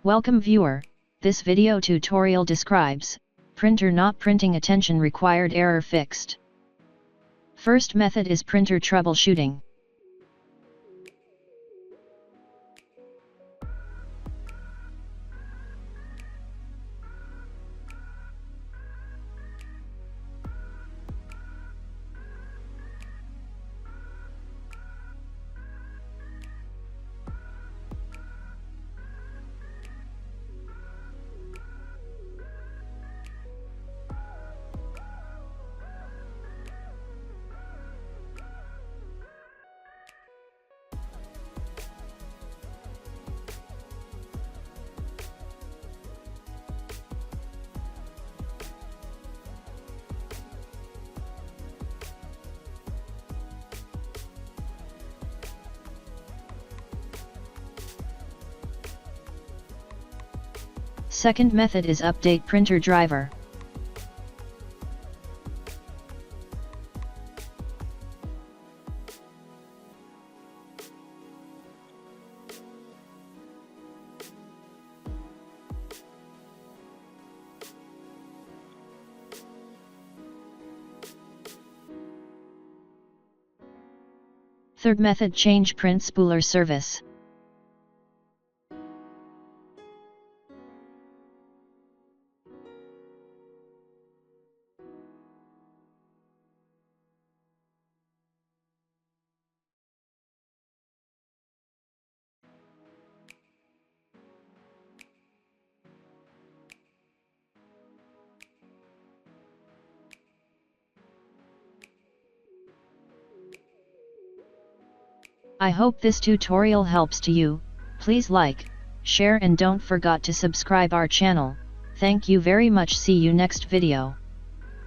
Welcome viewer, this video tutorial describes, printer not printing attention required error fixed. First method is printer troubleshooting. Second method is update printer driver. Third method, change print spooler service. I hope this tutorial helps to you. Please like, share and don't forget to subscribe our channel. Thank you very much. See you next video.